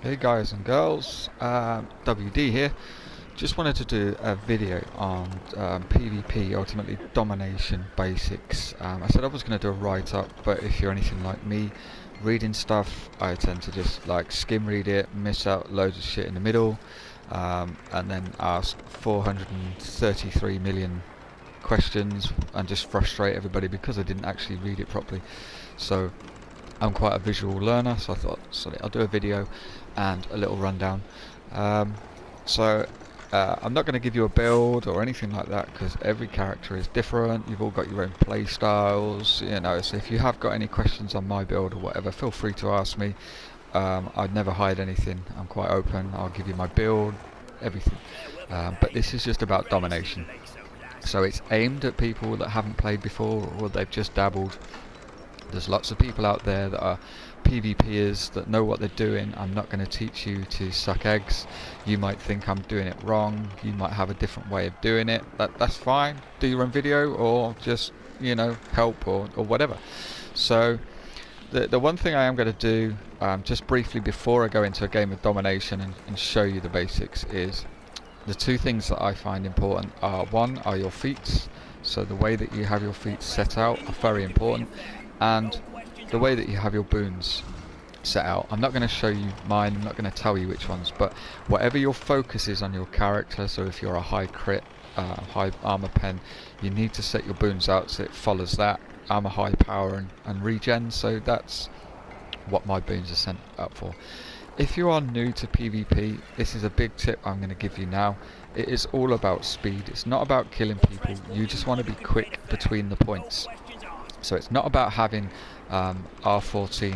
Hey guys and girls, WD here. Just wanted to do a video on PvP, ultimately domination basics. I said I was going to do a write-up, but if you're anything like me, reading stuff, I tend to just like skim read it, miss out loads of shit in the middle, and then ask 433 million questions and just frustrate everybody because I didn't actually read it properly. So I'm quite a visual learner, so I thought, sorry, I'll do a video and a little rundown. Um, so I'm not going to give you a build or anything like that because every character is different. You've all got your own play styles, you know. So if you have got any questions on my build or whatever, feel free to ask me. I'd never hide anything. I'm quite open. I'll give you my build, everything. But this is just about domination. So it's aimed at people that haven't played before or they've just dabbled. There's lots of people out there that are PvPers that know what they're doing. I'm not going to teach you to suck eggs. You might think I'm doing it wrong. You might have a different way of doing it. That's fine. Do your own video or just, you know, help or whatever. So the one thing I am going to do, just briefly before I go into a game of domination and show you the basics, is the two things that I find important are, one, are your feats. So the way that you have your feet set out are very important, and the way that you have your boons set out. I'm not going to show you mine, I'm not going to tell you which ones, but whatever your focus is on your character, so if you're a high crit, high armor pen, you need to set your boons out so it follows that. I'm a high power and regen, so that's what my boons are sent up for. If you are new to PvP, this is a big tip I'm going to give you now. It is all about speed. It's not about killing people. You just want to be quick between the points. So it's not about having R14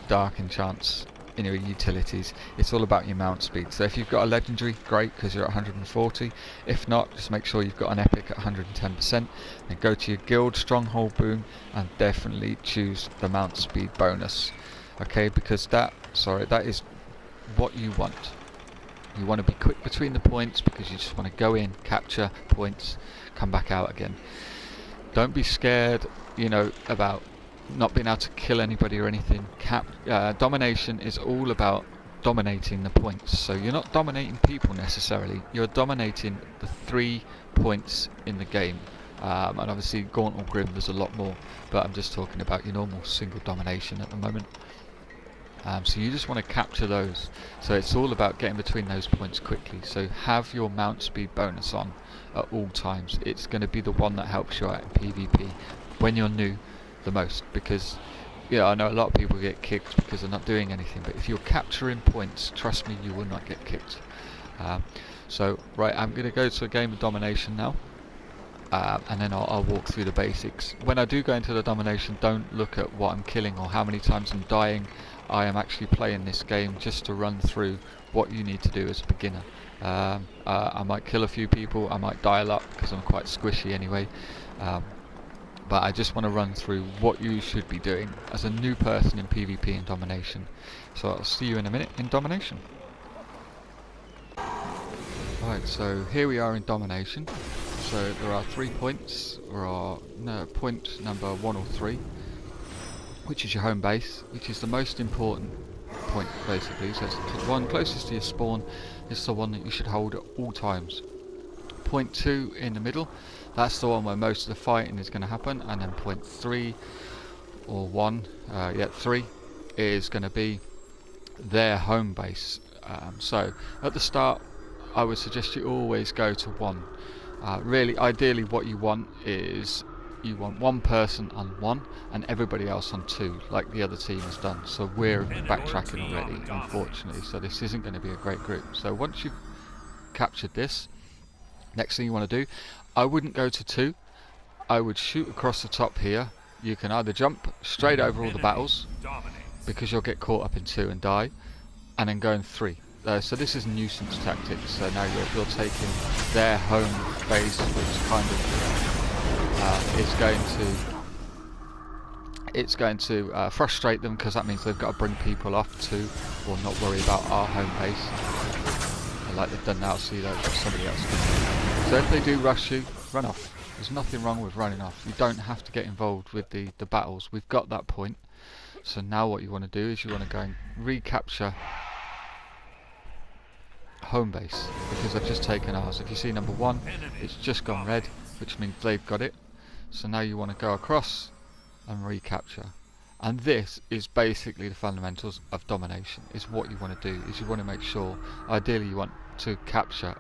dark enchants in your utilities. It's all about your mount speed. So if you've got a legendary, great, because you're at 140. If not, just make sure you've got an epic at 110%. Then go to your guild stronghold boon and definitely choose the mount speed bonus. Okay, because that is what you want. You want to be quick between the points because you just want to go in, capture points, come back out again. Don't be scared, you know, about not being able to kill anybody or anything. Domination is all about dominating the points. So you're not dominating people necessarily. You're dominating the 3 points in the game. And obviously Gaunt or Grim there's a lot more, but I'm just talking about your normal single domination at the moment. So you just want to capture those. So it's all about getting between those points quickly. So have your mount speed bonus on at all times. It's going to be the one that helps you out in PvP when you're new the most, because yeah, I know a lot of people get kicked because they're not doing anything, but if you're capturing points, trust me, you will not get kicked. So right, I'm going to go to a game of domination now. And then I'll walk through the basics. When I do go into the domination, don't look at what I'm killing or how many times I'm dying. I am actually playing this game just to run through what you need to do as a beginner. I might kill a few people, I might die a lot because I'm quite squishy anyway. But I just want to run through what you should be doing as a new person in PvP and domination. So I'll see you in a minute in domination. Right, so here we are in domination. So there are 3 points. There are point number 1 or 3, which is your home base, which is the most important point basically. So it's the one closest to your spawn. It's the one that you should hold at all times. Point 2 in the middle, that's the one where most of the fighting is going to happen, and then point 3 or 1, 3 is going to be their home base. So at the start I would suggest you always go to 1. Really, ideally what you want is you want one person on 1 and everybody else on 2, like the other team has done. So we're backtracking already, unfortunately, so this isn't going to be a great group. So once you've captured this, next thing you want to do, I wouldn't go to 2, I would shoot across the top here. You can either jump straight over all the battles, because you'll get caught up in 2 and die, and then go in 3. So this is nuisance tactics. So now you're taking their home base, which kind of it's going to frustrate them, because that means they've got to bring people off to, or not worry about our home base. And like they've done now, see that somebody else. So if they do rush you, run off. There's nothing wrong with running off. You don't have to get involved with the battles. We've got that point. So now what you want to do is you want to go and recapture home base, because I've just taken ours. If you see number 1, it's just gone red, which means they've got it. So now you want to go across and recapture. And this is basically the fundamentals of domination. Is what you want to do, is you want to make sure, ideally you want to capture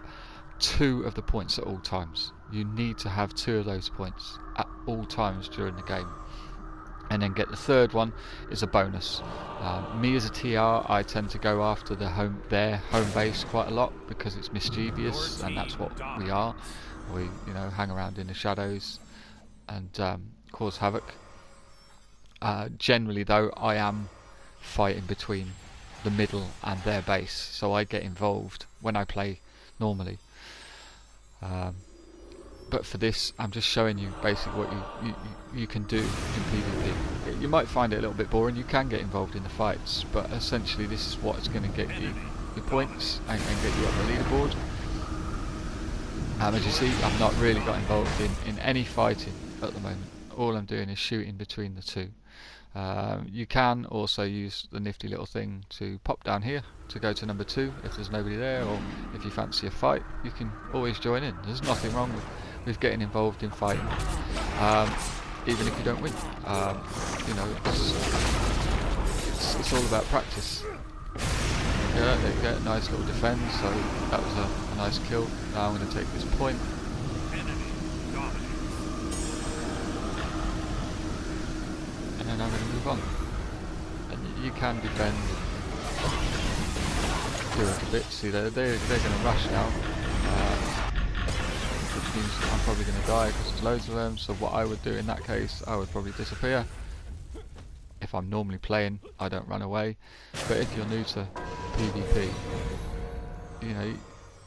2 of the points at all times. You need to have 2 of those points at all times during the game. And then get the 3rd one is a bonus. Me as a TR, I tend to go after their home base quite a lot, because it's mischievous, and that's what we are. We, hang around in the shadows and cause havoc. Generally though, I am fighting between the middle and their base, so I get involved when I play normally. But for this, I'm just showing you basically what you can do in PvP. You might find it a little bit boring, you can get involved in the fights, but essentially this is what's going to get you your points and get you up the leaderboard. As you see, I've not really got involved in any fighting at the moment. All I'm doing is shooting between the 2. You can also use the nifty little thing to pop down here to go to number 2 if there's nobody there, or if you fancy a fight, you can always join in. There's nothing wrong with getting involved in fighting, even if you don't win. It's all about practice. Yeah, there you go, nice little defend, so that was a nice kill. Now I'm going to take this point. And then I'm going to move on. And you can defend, do it a bit. See, they're going to rush now, which means I'm probably going to die because there's loads of them. So what I would do in that case, I would probably disappear. If I'm normally playing, I don't run away. But if you're new to PvP,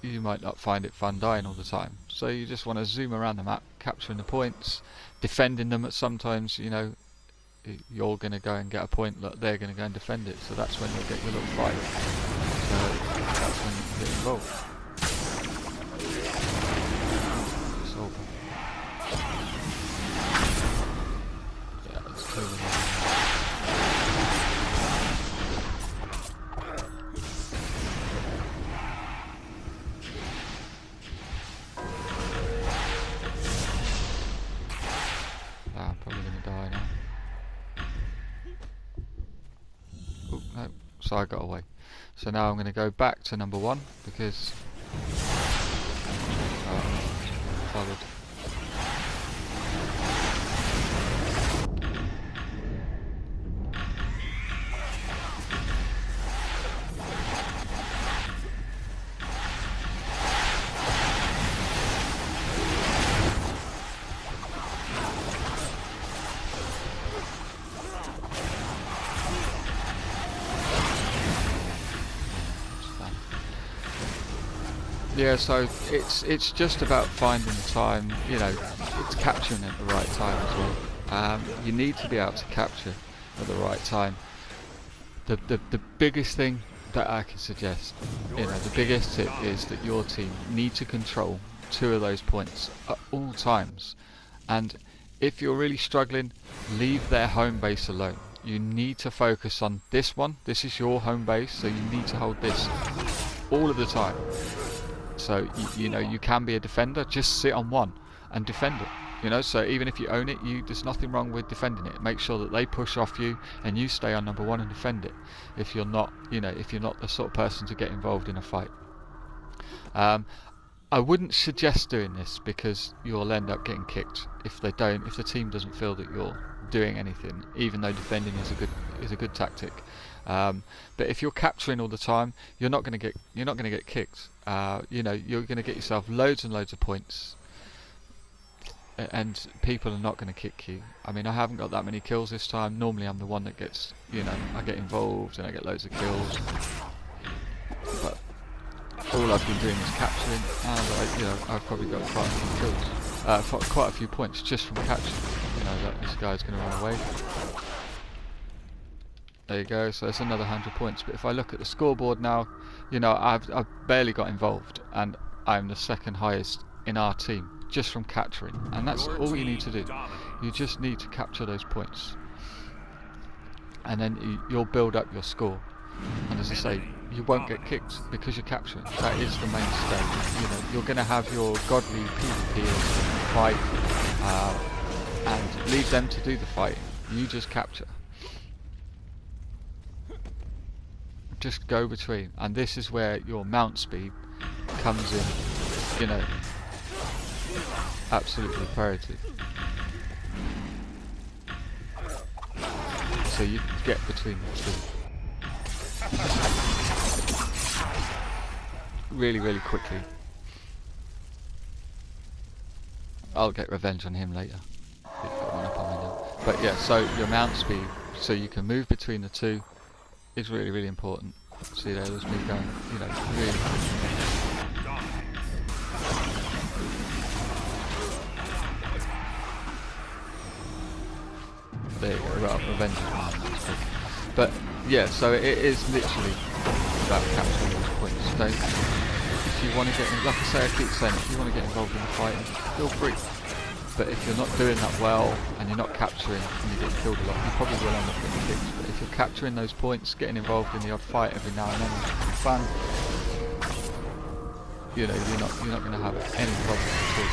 you might not find it fun dying all the time. So you just want to zoom around the map, capturing the points, defending them. At sometimes, you're going to go and get a point, look, they're going to go and defend it. So that's when you'll get your little fight. So that's when you can get involved. It's over. Yeah, let's kill them all. I'm probably going to die now. Oh, no, so I got away. So now I'm going to go back to number 1 because followed. Yeah, so it's just about finding the time, it's capturing at the right time as well. You need to be able to capture at the right time. The biggest thing that I can suggest, the biggest tip is that your team need to control 2 of those points at all times. And if you're really struggling, leave their home base alone. You need to focus on this one. This is your home base, so you need to hold this all of the time. So you can be a defender, just sit on 1 and defend it. So even if you own it, there's nothing wrong with defending it. Make sure that they push off you and you stay on number 1 and defend it. If you're not, if you're not the sort of person to get involved in a fight. I wouldn't suggest doing this because you'll end up getting kicked if the team doesn't feel that you're doing anything, even though defending is a good tactic. But if you're capturing all the time, you're not going to get kicked. You're going to get yourself loads and loads of points, and people are not going to kick you. I mean, I haven't got that many kills this time. Normally I'm the one that gets, I get involved and I get loads of kills. But all I've been doing is capturing, and I've probably got quite a few kills, quite a few points just from capturing. That this guy's going to run away. There you go. So it's another 100 points. But if I look at the scoreboard now, I've barely got involved, and I'm the 2nd highest in our team just from capturing. And that's all you need to do. You just need to capture those points, and then you'll build up your score. And as I say, you won't get kicked because you're capturing. That is the mainstay. You know, you're going to have your godly PvPers fight and leave them to do the fighting. You just capture. Just go between, and this is where your mount speed comes in. You know, absolutely imperative. So you get between the two really, really quickly. I'll get revenge on him later. But yeah, so your mount speed, so you can move between the two, is really, really important. See, there's me going, you know, really quickly. There you go, right, revenge is mine. But yeah, so it is literally about capturing those points. Don't, if you want to get, like I say, I keep saying, if you want to get involved in the fighting, feel free. But if you're not doing that well, and you're not capturing, and you get killed a lot, you probably will end up getting kicked. But if you're capturing those points, getting involved in the odd fight every now and then, it's fun. You know, you're not going to have any problems at all.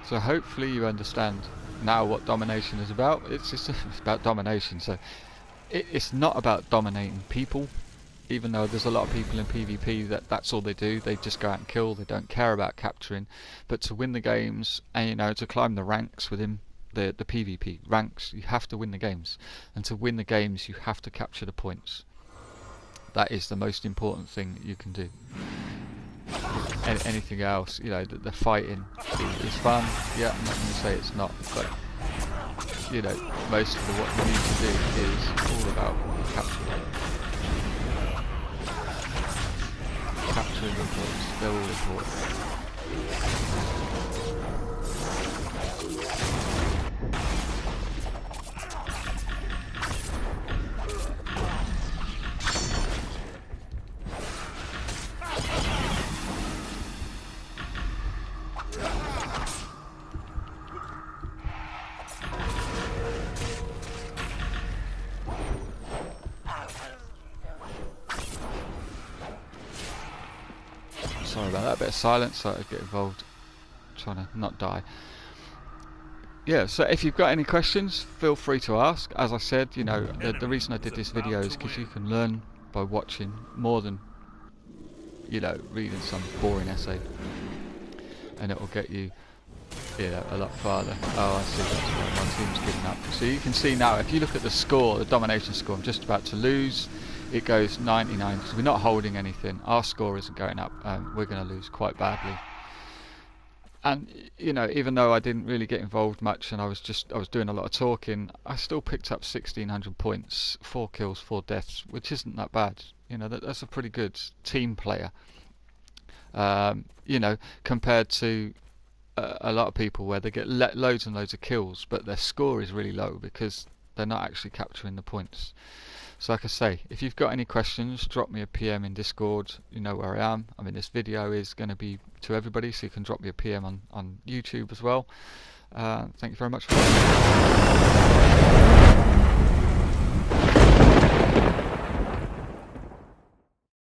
So hopefully you understand now what domination is about. It's about domination. So it's not about dominating people, even though there's a lot of people in PvP that's all they do. They just go out and kill. They don't care about capturing. But to win the games, and you know, to climb the ranks within the PvP ranks, you have to win the games. And to win the games, you have to capture the points. That is the most important thing that you can do. Anything else, you know, the fighting is fun. Yeah, I'm not going to say it's not, but you know, most of what you need to do is all about capturing the points. They're all important. Sorry about that, bit of silence so I get involved, trying to not die. Yeah, so if you've got any questions, feel free to ask. As I said, you know, the reason I did this video is because you can learn by watching more than, you know, reading some boring essay, and it will get you, you know, a lot farther. Oh, I see, that's why my team's giving up. So you can see now, if you look at the score, the domination score, I'm just about to lose. It goes 99 because we're not holding anything. Our score isn't going up. We're going to lose quite badly. And you know, even though I didn't really get involved much, and I was doing a lot of talking, I still picked up 1,600 points, 4 kills, 4 deaths, which isn't that bad. You know, that's a pretty good team player. You know, compared to a lot of people where they get loads and loads of kills, but their score is really low because they're not actually capturing the points. So like I say, if you've got any questions, drop me a PM in Discord. You know where I am. I mean, this video is going to be to everybody, so you can drop me a PM on YouTube as well. Thank you very much for watching.